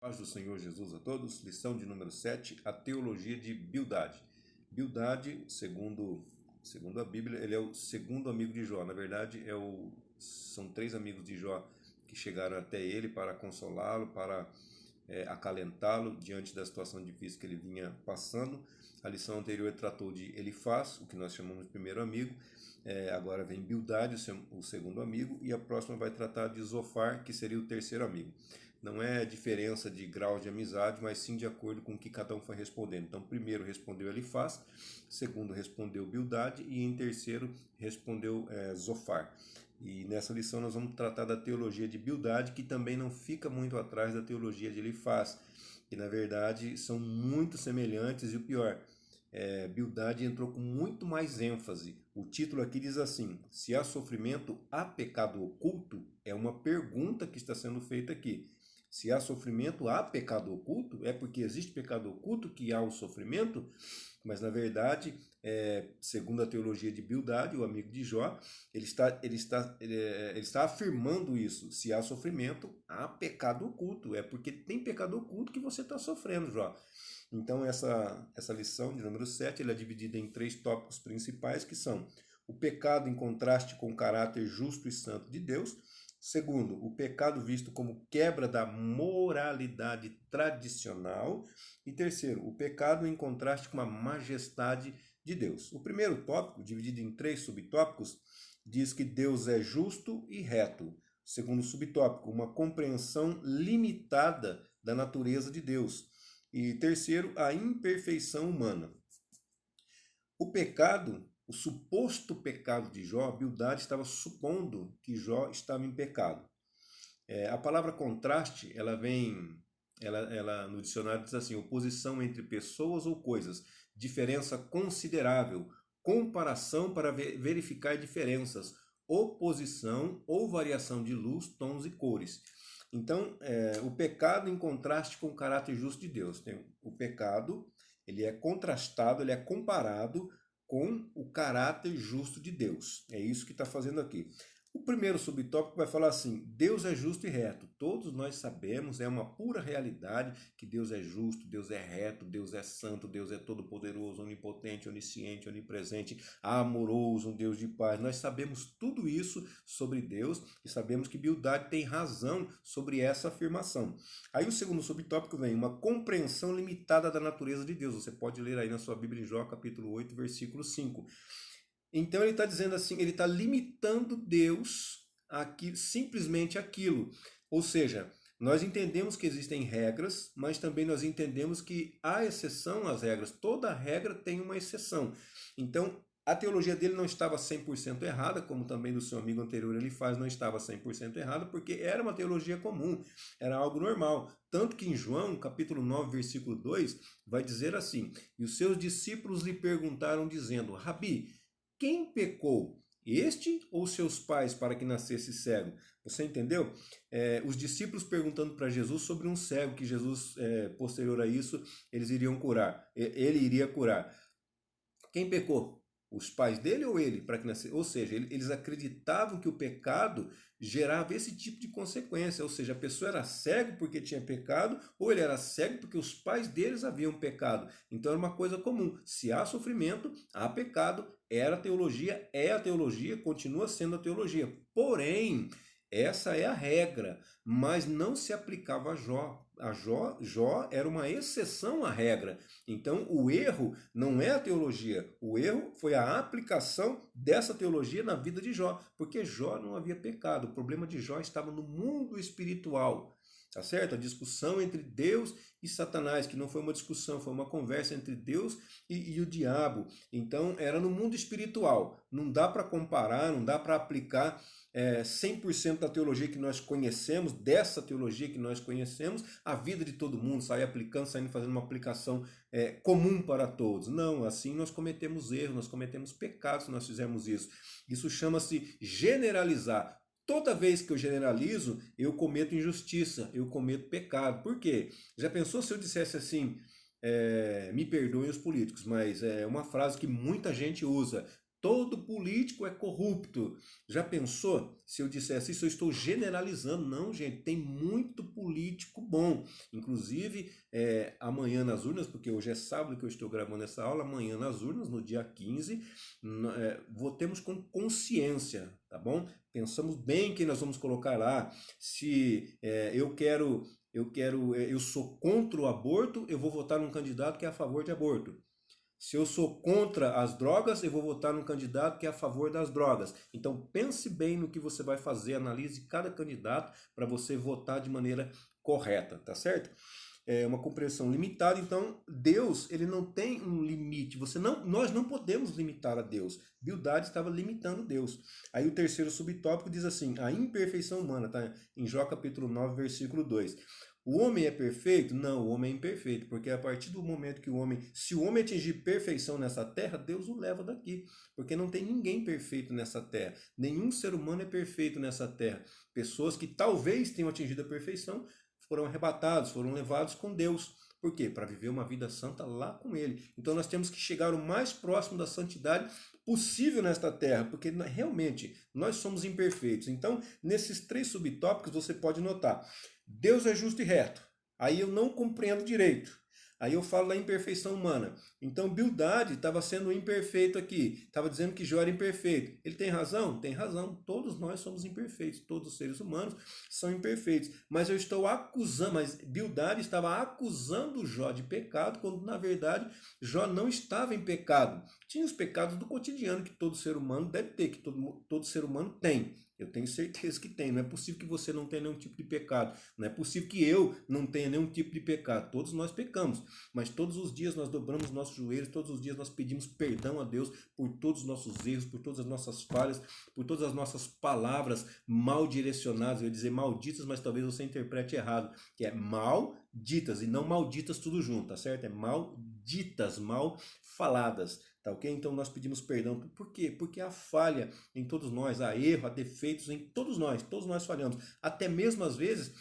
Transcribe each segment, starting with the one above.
Paz do Senhor Jesus a todos. Lição de número 7, a teologia de Bildade. Bildade, segundo a Bíblia, ele é o segundo amigo de Jó. Na verdade, são três amigos de Jó que chegaram até ele para consolá-lo, para acalentá-lo diante da situação difícil que ele vinha passando. A lição anterior tratou de Elifaz, o que nós chamamos de primeiro amigo. Agora vem Bildade, o segundo amigo, e a próxima vai tratar de Zofar, que seria o terceiro amigo. Não é diferença de grau de amizade, mas sim de acordo com o que cada um foi respondendo. Então, primeiro respondeu Elifaz, segundo respondeu Bildade e em terceiro respondeu Zofar. E nessa lição nós vamos tratar da teologia de Bildade, que também não fica muito atrás da teologia de Elifaz, que na verdade são muito semelhantes e o pior, Bildade entrou com muito mais ênfase. O título aqui diz assim: se há sofrimento, há pecado oculto? É uma pergunta que está sendo feita aqui. Se há sofrimento, há pecado oculto? É porque existe pecado oculto que há o sofrimento? Mas na verdade, segundo a teologia de Bildade, o amigo de Jó, ele está afirmando isso. Se há sofrimento, há pecado oculto. É porque tem pecado oculto que você está sofrendo, Jó. Então essa lição de número 7 ela é dividida em três tópicos principais, que são o pecado em contraste com o caráter justo e santo de Deus. Segundo, o pecado visto como quebra da moralidade tradicional. E terceiro, o pecado em contraste com a majestade de Deus. O primeiro tópico, dividido em três subtópicos, diz que Deus é justo e reto. O segundo subtópico, uma compreensão limitada da natureza de Deus. E terceiro, a imperfeição humana. O pecado, o suposto pecado de Jó, Bildade estava supondo que Jó estava em pecado. A palavra contraste, ela no dicionário diz assim: oposição entre pessoas ou coisas, diferença considerável, comparação para verificar diferenças, oposição ou variação de luz, tons e cores. Então, o pecado em contraste com o caráter justo de Deus. O pecado, ele é contrastado, ele é comparado com o caráter justo de Deus. É isso que está fazendo aqui. O primeiro subtópico vai falar assim: Deus é justo e reto. Todos nós sabemos, é uma pura realidade que Deus é justo, Deus é reto, Deus é santo, Deus é todo-poderoso, onipotente, onisciente, onipresente, amoroso, um Deus de paz. Nós sabemos tudo isso sobre Deus e sabemos que Bildade tem razão sobre essa afirmação. Aí o segundo subtópico vem uma compreensão limitada da natureza de Deus. Você pode ler aí na sua Bíblia em Jó, capítulo 8, versículo 5. Então ele está dizendo assim, ele está limitando Deus simplesmente aquilo. Ou seja, nós entendemos que existem regras, mas também nós entendemos que há exceção às regras. Toda regra tem uma exceção. Então a teologia dele não estava 100% errada, como também do seu amigo anterior Elifaz não estava 100% errada, porque era uma teologia comum, era algo normal. Tanto que em João, capítulo 9, versículo 2, vai dizer assim: e os seus discípulos lhe perguntaram, dizendo: Rabi, quem pecou, este ou seus pais, para que nascesse cego? Você entendeu? Os discípulos perguntando para Jesus sobre um cego que Jesus, posterior a isso, eles iriam curar. Ele iria curar. Quem pecou? Os pais dele ou ele? Para que nascesse? Ou seja, eles acreditavam que o pecado gerava esse tipo de consequência. Ou seja, a pessoa era cego porque tinha pecado, ou ele era cego porque os pais deles haviam pecado. Então era uma coisa comum. Se há sofrimento, há pecado. Era a teologia, é a teologia, continua sendo a teologia. Porém, essa é a regra, mas não se aplicava a Jó. Jó era uma exceção à regra. Então, o erro não é a teologia, o erro foi a aplicação dessa teologia na vida de Jó, porque Jó não havia pecado. O problema de Jó estava no mundo espiritual. Tá certo? A discussão entre Deus e Satanás, que não foi uma discussão, foi uma conversa entre Deus e o diabo. Então, era no mundo espiritual. Não dá para comparar, não dá para aplicar 100% da teologia que nós conhecemos, dessa teologia que nós conhecemos, a vida de todo mundo, sair aplicando, saindo fazendo uma aplicação comum para todos. Não, assim nós cometemos erros, nós cometemos pecados se nós fizermos isso. Isso chama-se generalizar. Toda vez que eu generalizo, eu cometo injustiça, eu cometo pecado. Por quê? Já pensou se eu dissesse assim, me perdoem os políticos, mas é uma frase que muita gente usa: todo político é corrupto. Já pensou? Se eu dissesse isso, eu estou generalizando. Não, gente, tem muito político bom. Inclusive, amanhã nas urnas, porque hoje é sábado que eu estou gravando essa aula, amanhã nas urnas, no dia 15, votemos com consciência, tá bom? Pensamos bem quem nós vamos colocar lá. Se eu sou contra o aborto, eu vou votar num candidato que é a favor de aborto. Se eu sou contra as drogas, eu vou votar num candidato que é a favor das drogas. Então pense bem no que você vai fazer, analise cada candidato para você votar de maneira correta, tá certo? É uma compreensão limitada, então Deus, ele não tem um limite. Nós não podemos limitar a Deus. Bildade estava limitando Deus. Aí o terceiro subtópico diz assim: a imperfeição humana, tá? Em Jó capítulo 9, versículo 2. O homem é perfeito? Não, o homem é imperfeito, porque a partir do momento que se o homem atingir perfeição nessa terra, Deus o leva daqui, porque não tem ninguém perfeito nessa terra, nenhum ser humano é perfeito nessa terra. Pessoas que talvez tenham atingido a perfeição foram arrebatados, foram levados com Deus. Por quê? Para viver uma vida santa lá com Ele. Então nós temos que chegar o mais próximo da santidade possível nesta terra, porque realmente nós somos imperfeitos. Então, nesses 3 subtópicos você pode notar: Deus é justo e reto. Aí eu não compreendo direito. Aí eu falo da imperfeição humana. Então, Bildade estava sendo imperfeito aqui. Estava dizendo que Jó era imperfeito. Ele tem razão? Tem razão. Todos nós somos imperfeitos. Todos os seres humanos são imperfeitos. Mas eu estou acusando, mas Bildade estava acusando Jó de pecado, quando na verdade Jó não estava em pecado. Tinha os pecados do cotidiano que todo ser humano deve ter, que todo ser humano tem. Eu tenho certeza que tem. Não é possível que você não tenha nenhum tipo de pecado. Não é possível que eu não tenha nenhum tipo de pecado. Todos nós pecamos. Mas todos os dias nós dobramos nossos joelhos. Todos os dias nós pedimos perdão a Deus por todos os nossos erros, por todas as nossas falhas, por todas as nossas palavras mal direcionadas. Eu ia dizer malditas, mas talvez você interprete errado. Que é malditas e não malditas tudo junto, tá certo? É malditas, mal faladas. Tá ok? Então nós pedimos perdão. Por quê? Porque há falha em todos nós, há erro, há defeitos em todos nós falhamos. Até mesmo às vezes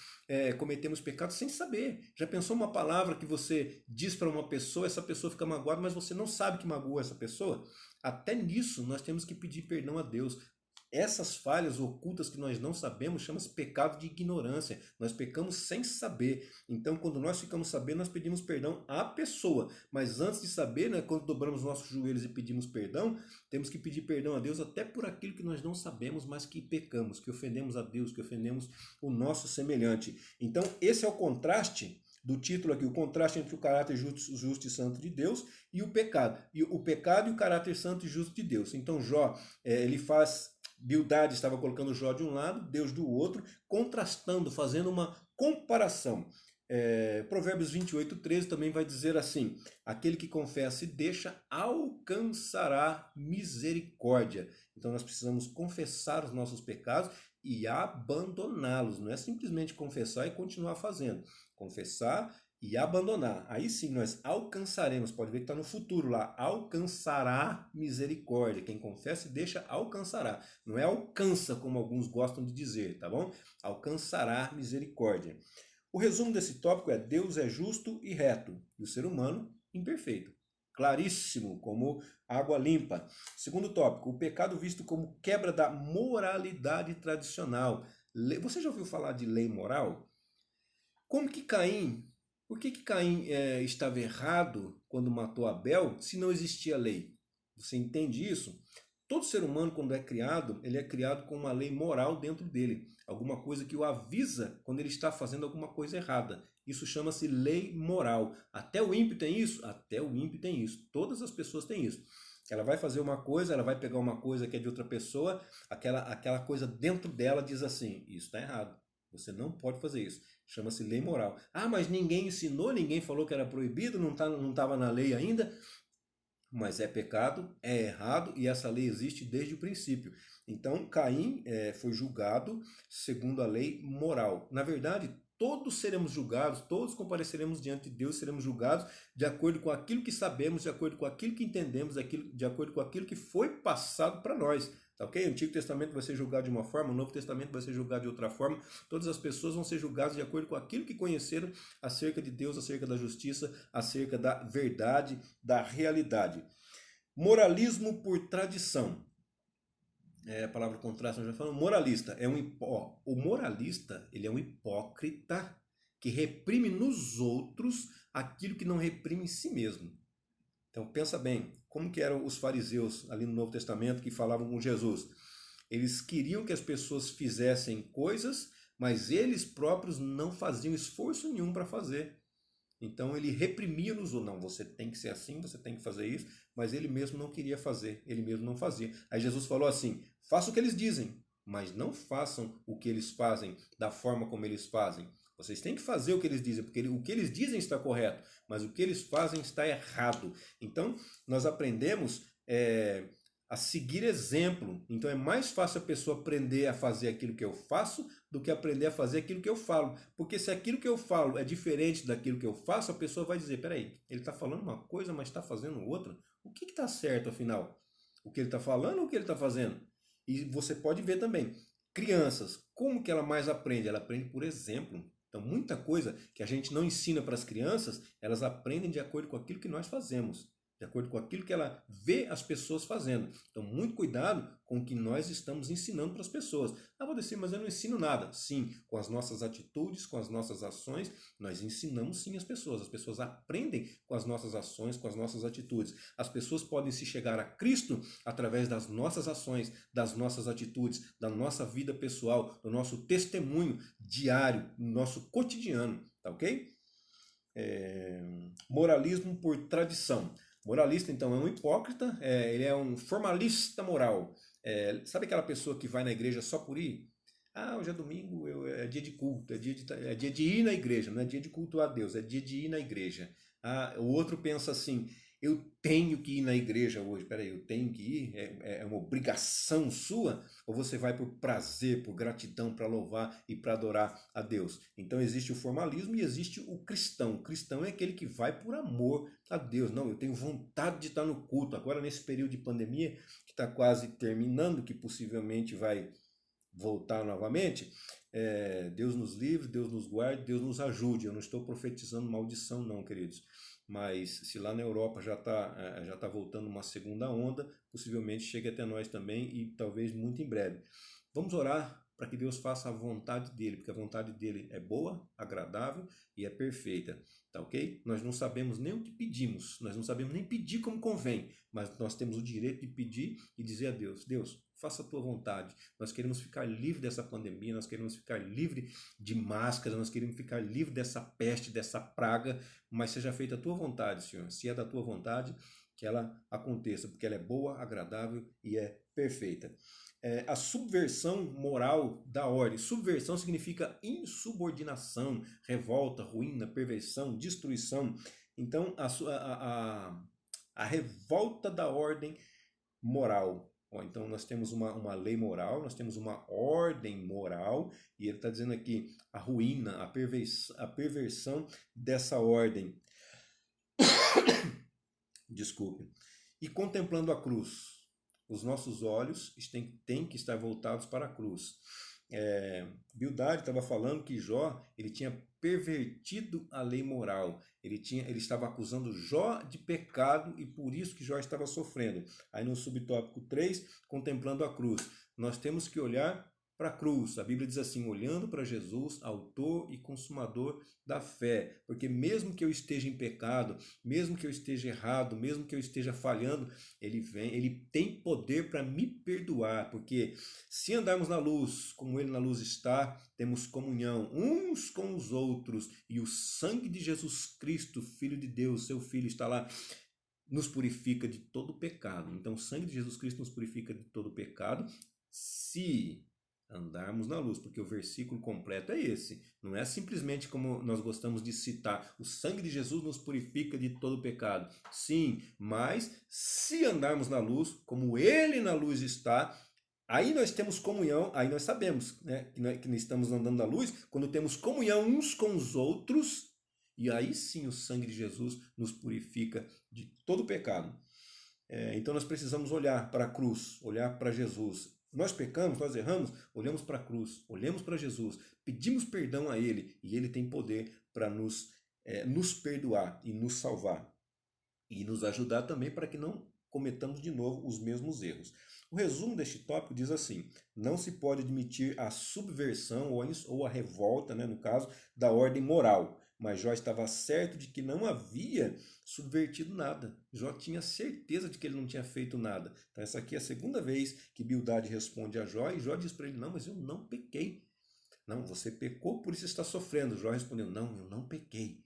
cometemos pecados sem saber. Já pensou uma palavra que você diz para uma pessoa, essa pessoa fica magoada, mas você não sabe que magoou essa pessoa? Até nisso nós temos que pedir perdão a Deus. Essas falhas ocultas que nós não sabemos chama-se pecado de ignorância. Nós pecamos sem saber. Então, quando nós ficamos sabendo, nós pedimos perdão à pessoa. Mas antes de saber, né, quando dobramos nossos joelhos e pedimos perdão, temos que pedir perdão a Deus até por aquilo que nós não sabemos, mas que pecamos, que ofendemos a Deus, que ofendemos o nosso semelhante. Então, esse é o contraste do título aqui, o contraste entre o caráter justo e santo de Deus e o pecado. E o pecado e o caráter santo e justo de Deus. Então, Jó, ele faz... Bildade estava colocando Jó de um lado, Deus do outro, contrastando, fazendo uma comparação. Provérbios 28:13 também vai dizer assim: aquele que confessa e deixa alcançará misericórdia. Então nós precisamos confessar os nossos pecados e abandoná-los. Não é simplesmente confessar e continuar fazendo. Confessar e abandonar. Aí sim nós alcançaremos, pode ver que está no futuro lá, alcançará misericórdia. Quem confessa e deixa, alcançará. Não é alcança, como alguns gostam de dizer, tá bom? Alcançará misericórdia. O resumo desse tópico é: Deus é justo e reto, e o ser humano imperfeito. Claríssimo, como água limpa. Segundo tópico, o pecado visto como quebra da moralidade tradicional. Você já ouviu falar de lei moral? Como que Caim... Por que Caim estava errado quando matou Abel, se não existia lei? Você entende isso? Todo ser humano, quando é criado, ele é criado com uma lei moral dentro dele. Alguma coisa que o avisa quando ele está fazendo alguma coisa errada. Isso chama-se lei moral. Até o ímpio tem isso? Até o ímpio tem isso. Todas as pessoas têm isso. Ela vai fazer uma coisa, ela vai pegar uma coisa que é de outra pessoa, aquela coisa dentro dela diz assim: isso está errado. Você não pode fazer isso. Chama-se lei moral. Ah, mas ninguém ensinou, ninguém falou que era proibido, não estava na lei ainda. Mas é pecado, é errado e essa lei existe desde o princípio. Então Caim foi julgado segundo a lei moral. Na verdade, todos seremos julgados, todos compareceremos diante de Deus, seremos julgados de acordo com aquilo que sabemos, de acordo com aquilo que entendemos, de acordo com aquilo que foi passado para nós. Tá ok? O Antigo Testamento vai ser julgado de uma forma, o Novo Testamento vai ser julgado de outra forma. Todas as pessoas vão ser julgadas de acordo com aquilo que conheceram acerca de Deus, acerca da justiça, acerca da verdade, da realidade. Moralismo por tradição. A palavra contraste, nós já falamos. Moralista o moralista, ele é um hipócrita que reprime nos outros aquilo que não reprime em si mesmo. Então pensa bem, como que eram os fariseus ali no Novo Testamento que falavam com Jesus? Eles queriam que as pessoas fizessem coisas, mas eles próprios não faziam esforço nenhum para fazer. Então ele reprimia-nos, ou não, você tem que ser assim, você tem que fazer isso, mas ele mesmo não queria fazer, ele mesmo não fazia. Aí Jesus falou assim: faça o que eles dizem, mas não façam o que eles fazem da forma como eles fazem. Vocês têm que fazer o que eles dizem, porque o que eles dizem está correto, mas o que eles fazem está errado. Então nós aprendemos a seguir exemplo. Então é mais fácil a pessoa aprender a fazer aquilo que eu faço do que aprender a fazer aquilo que eu falo. Porque se aquilo que eu falo é diferente daquilo que eu faço, a pessoa vai dizer: peraí, ele está falando uma coisa, mas está fazendo outra. O que está certo afinal? O que ele está falando ou o que ele está fazendo? E você pode ver também, crianças, como que ela mais aprende? Ela aprende por exemplo. Então muita coisa que a gente não ensina para as crianças, elas aprendem de acordo com aquilo que nós fazemos, de acordo com aquilo que ela vê as pessoas fazendo. Então, muito cuidado com o que nós estamos ensinando para as pessoas. Ah, vou dizer, mas eu não ensino nada. Sim, com as nossas atitudes, com as nossas ações, nós ensinamos sim as pessoas. As pessoas aprendem com as nossas ações, com as nossas atitudes. As pessoas podem se chegar a Cristo através das nossas ações, das nossas atitudes, da nossa vida pessoal, do nosso testemunho diário, do nosso cotidiano, tá ok? Moralismo por tradição. Moralista, então, é um hipócrita, ele é um formalista moral. Sabe aquela pessoa que vai na igreja só por ir? Ah, hoje é domingo, é dia de culto, é dia de ir na igreja, não é dia de cultuar a Deus, é dia de ir na igreja. Ah, o outro pensa assim: eu tenho que ir na igreja hoje. Peraí, eu tenho que ir? É uma obrigação sua? Ou você vai por prazer, por gratidão, para louvar e para adorar a Deus? Então existe o formalismo e existe o cristão. O cristão é aquele que vai por amor a Deus. Não, eu tenho vontade de estar no culto. Agora, nesse período de pandemia, que está quase terminando, que possivelmente vai voltar novamente, Deus nos livre, Deus nos guarde, Deus nos ajude. Eu não estou profetizando maldição não, queridos. Mas se lá na Europa já tá voltando uma segunda onda, possivelmente chegue até nós também e talvez muito em breve. Vamos orar para que Deus faça a vontade dele, porque a vontade dele é boa, agradável e é perfeita, tá ok? Nós não sabemos nem o que pedimos, nós não sabemos nem pedir como convém, mas nós temos o direito de pedir e dizer a Deus: Deus, faça a tua vontade. Nós queremos ficar livre dessa pandemia, nós queremos ficar livre de máscaras, nós queremos ficar livre dessa peste, dessa praga, mas seja feita a tua vontade, Senhor. Se é da tua vontade, que ela aconteça, porque ela é boa, agradável e é perfeita. A subversão moral da ordem. Subversão significa insubordinação, revolta, ruína, perversão, destruição. Então, a revolta da ordem moral. Então, nós temos uma lei moral, nós temos uma ordem moral, e ele está dizendo aqui a ruína, a perversão dessa ordem. Desculpe. E contemplando a cruz. Os nossos olhos têm que estar voltados para a cruz. Bildade estava falando que Jó ele tinha pervertido a lei moral. Ele estava acusando Jó de pecado e por isso que Jó estava sofrendo. Aí no subtópico 3, contemplando a cruz. Nós temos que olhar para a cruz. A Bíblia diz assim: olhando para Jesus, autor e consumador da fé. Porque mesmo que eu esteja em pecado, mesmo que eu esteja errado, mesmo que eu esteja falhando, ele tem poder para me perdoar. Porque se andarmos na luz, como ele na luz está, temos comunhão uns com os outros. E o sangue de Jesus Cristo, Filho de Deus, seu Filho, está lá, nos purifica de todo pecado. Então o sangue de Jesus Cristo nos purifica de todo pecado, se andarmos na luz, porque o versículo completo é esse. Não é simplesmente como nós gostamos de citar: o sangue de Jesus nos purifica de todo pecado. Sim, mas se andarmos na luz, como ele na luz está, aí nós temos comunhão, aí nós sabemos, né, que nós estamos andando na luz, quando temos comunhão uns com os outros, e aí sim o sangue de Jesus nos purifica de todo pecado. Então nós precisamos olhar para a cruz, olhar para Jesus. Nós pecamos, nós erramos, olhamos para a cruz, olhamos para Jesus, pedimos perdão a Ele e Ele tem poder para nos perdoar e nos salvar. E nos ajudar também para que não cometamos de novo os mesmos erros. O resumo deste tópico diz assim: não se pode admitir a subversão ou a revolta, né, no caso, da ordem moral. Mas Jó estava certo de que não havia subvertido nada. Jó tinha certeza de que ele não tinha feito nada. Então essa aqui é a segunda vez que Bildade responde a Jó, e Jó diz para ele: não, mas eu não pequei. Não, você pecou, por isso está sofrendo. Jó respondeu: não, eu não pequei.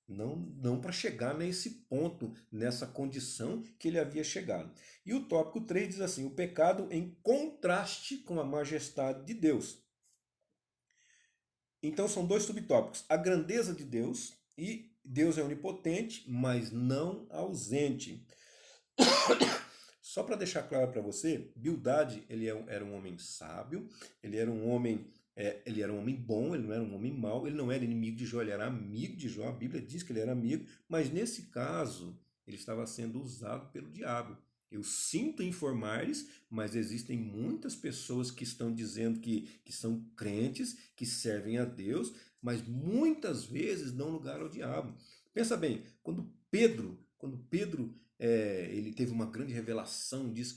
Não para chegar nesse ponto, nessa condição que ele havia chegado. E o tópico 3 diz assim: o pecado em contraste com a majestade de Deus. Então são dois subtópicos: a grandeza de Deus, e Deus é onipotente, mas não ausente. Só para deixar claro para você, Bildade era um homem sábio, ele era um homem bom, ele não era um homem mau, ele não era inimigo de Jó, ele era amigo de Jó, a Bíblia diz que ele era amigo, mas nesse caso ele estava sendo usado pelo diabo. Eu sinto informar-lhes, mas existem muitas pessoas que estão dizendo que são crentes, que servem a Deus, mas muitas vezes dão lugar ao diabo. Pensa bem, quando Pedro ele teve uma grande revelação, diz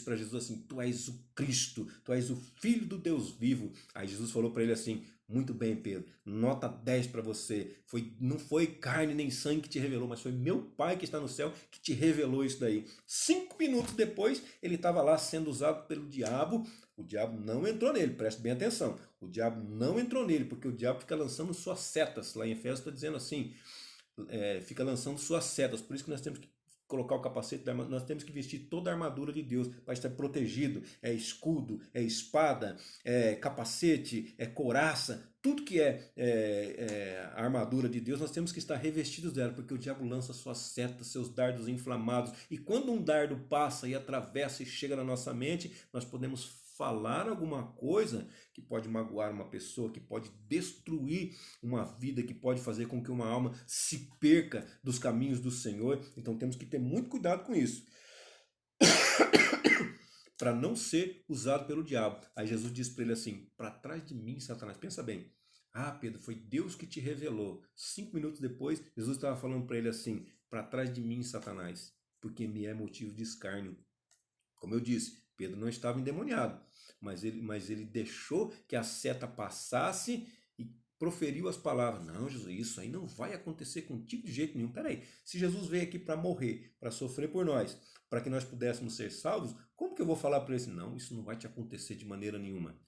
para Jesus assim: tu és o Cristo, tu és o Filho do Deus vivo. Aí Jesus falou para ele assim: muito bem, Pedro, nota 10 para você. Não foi carne nem sangue que te revelou, mas foi meu Pai que está no céu que te revelou isso daí. 5 minutos depois, ele estava lá sendo usado pelo diabo. O diabo não entrou nele, preste bem atenção. O diabo não entrou nele, porque o diabo fica lançando suas setas. Lá em Efésios está dizendo assim: fica lançando suas setas. Por isso que nós temos que colocar o capacete, nós temos que vestir toda a armadura de Deus para estar protegido. É escudo, é espada, é capacete, é couraça, tudo que é a armadura de Deus, nós temos que estar revestidos dela, porque o diabo lança suas setas, seus dardos inflamados, e quando um dardo passa e atravessa e chega na nossa mente, nós podemos falar alguma coisa que pode magoar uma pessoa, que pode destruir uma vida, que pode fazer com que uma alma se perca dos caminhos do Senhor. Então temos que ter muito cuidado com isso, para não ser usado pelo diabo. Aí Jesus diz para ele assim: para trás de mim, Satanás. Pensa bem: ah, Pedro, foi Deus que te revelou. 5 minutos depois, Jesus estava falando para ele assim: para trás de mim, Satanás, porque me é motivo de escárnio. Como eu disse, Pedro não estava endemoniado, mas ele deixou que a seta passasse e proferiu as palavras: não, Jesus, isso aí não vai acontecer contigo de jeito nenhum. Peraí, se Jesus veio aqui para morrer, para sofrer por nós, para que nós pudéssemos ser salvos, como que eu vou falar para ele assim: não, isso não vai te acontecer de maneira nenhuma?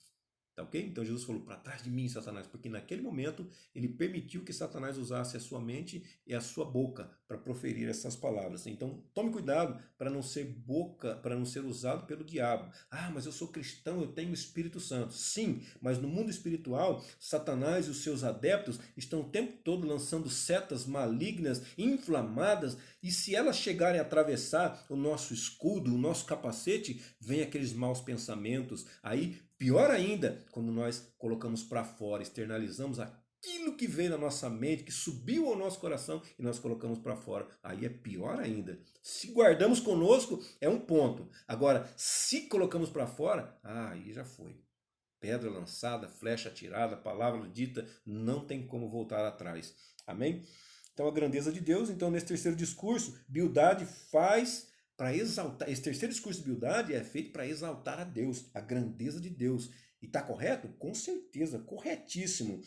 Tá ok? Então Jesus falou: para trás de mim, Satanás, porque naquele momento ele permitiu que Satanás usasse a sua mente e a sua boca para proferir essas palavras. Então tome cuidado para não ser usado pelo diabo. Ah, mas eu sou cristão, eu tenho o Espírito Santo. Sim, mas no mundo espiritual, Satanás e os seus adeptos estão o tempo todo lançando setas malignas, inflamadas, e se elas chegarem a atravessar o nosso escudo, o nosso capacete, vem aqueles maus pensamentos. Aí, pior ainda, quando nós colocamos para fora, externalizamos aquilo que veio na nossa mente, que subiu ao nosso coração e nós colocamos para fora. Aí é pior ainda. Se guardamos conosco, é um ponto. Agora, se colocamos para fora, aí já foi. Pedra lançada, flecha atirada, palavra dita, não tem como voltar atrás. Amém? Então a grandeza de Deus. Então nesse terceiro discurso, Bildade faz para exaltar. Esse terceiro discurso de Bildade é feito para exaltar a Deus, a grandeza de Deus. E está correto? Com certeza, corretíssimo.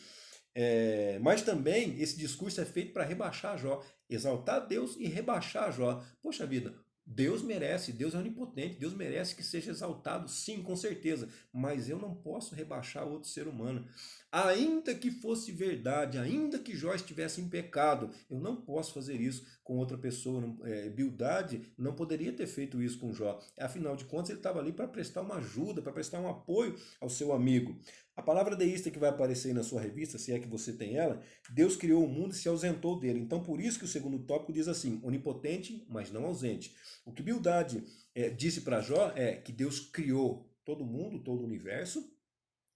Mas também esse discurso é feito para rebaixar Jó, exaltar Deus e rebaixar Jó. Poxa vida, Deus merece, Deus é onipotente, Deus merece que seja exaltado, sim, com certeza, mas eu não posso rebaixar outro ser humano. Ainda que fosse verdade, ainda que Jó estivesse em pecado, eu não posso fazer isso com outra pessoa. Bildade não poderia ter feito isso com Jó. Afinal de contas, ele estava ali para prestar uma ajuda, para prestar um apoio ao seu amigo. A palavra deísta que vai aparecer aí na sua revista, se é que você tem ela: Deus criou o mundo e se ausentou dele. Então, por isso que o segundo tópico diz assim: onipotente, mas não ausente. O que Bildade disse para Jó é que Deus criou todo mundo, todo o universo,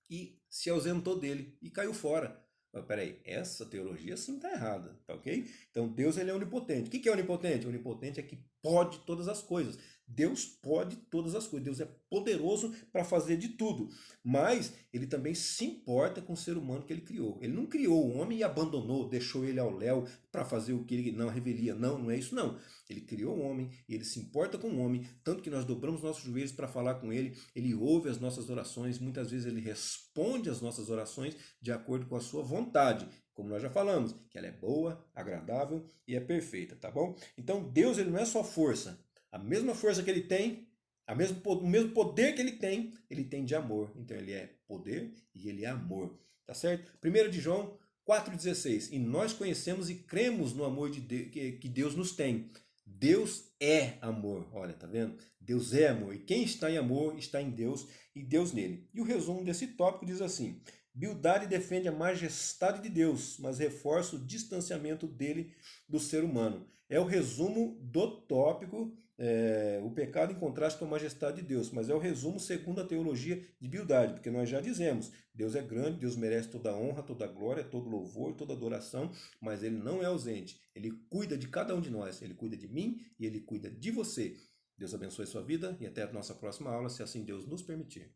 e se ausentou dele e caiu fora. Mas peraí, essa teologia sim está errada, tá ok? Então Deus, ele é onipotente. O que é onipotente? Onipotente é que pode todas as coisas. Deus pode todas as coisas, Deus é poderoso para fazer de tudo, mas ele também se importa com o ser humano que ele criou. Ele não criou o homem e abandonou, deixou ele ao léu para fazer o que ele não revelia. Não, não é isso não. Ele criou o homem, ele se importa com o homem, tanto que nós dobramos nossos joelhos para falar com ele, ele ouve as nossas orações, muitas vezes ele responde às nossas orações de acordo com a sua vontade. Como nós já falamos, que ela é boa, agradável e é perfeita, tá bom? Então Deus ele não é só força. A mesma força que ele tem, o mesmo poder que ele tem de amor. Então ele é poder e ele é amor, tá certo? 1 de João 4,16. E nós conhecemos e cremos no amor de Deus, que Deus nos tem. Deus é amor, olha, tá vendo? Deus é amor. E quem está em amor está em Deus e Deus nele. E o resumo desse tópico diz assim: Bildade defende a majestade de Deus, mas reforça o distanciamento dele do ser humano. É o resumo do tópico, o pecado em contraste com a majestade de Deus, mas é o resumo segundo a teologia de Bildade, porque nós já dizemos, Deus é grande, Deus merece toda a honra, toda a glória, todo louvor, toda adoração, mas ele não é ausente, ele cuida de cada um de nós, ele cuida de mim e ele cuida de você. Deus abençoe a sua vida e até a nossa próxima aula, se assim Deus nos permitir.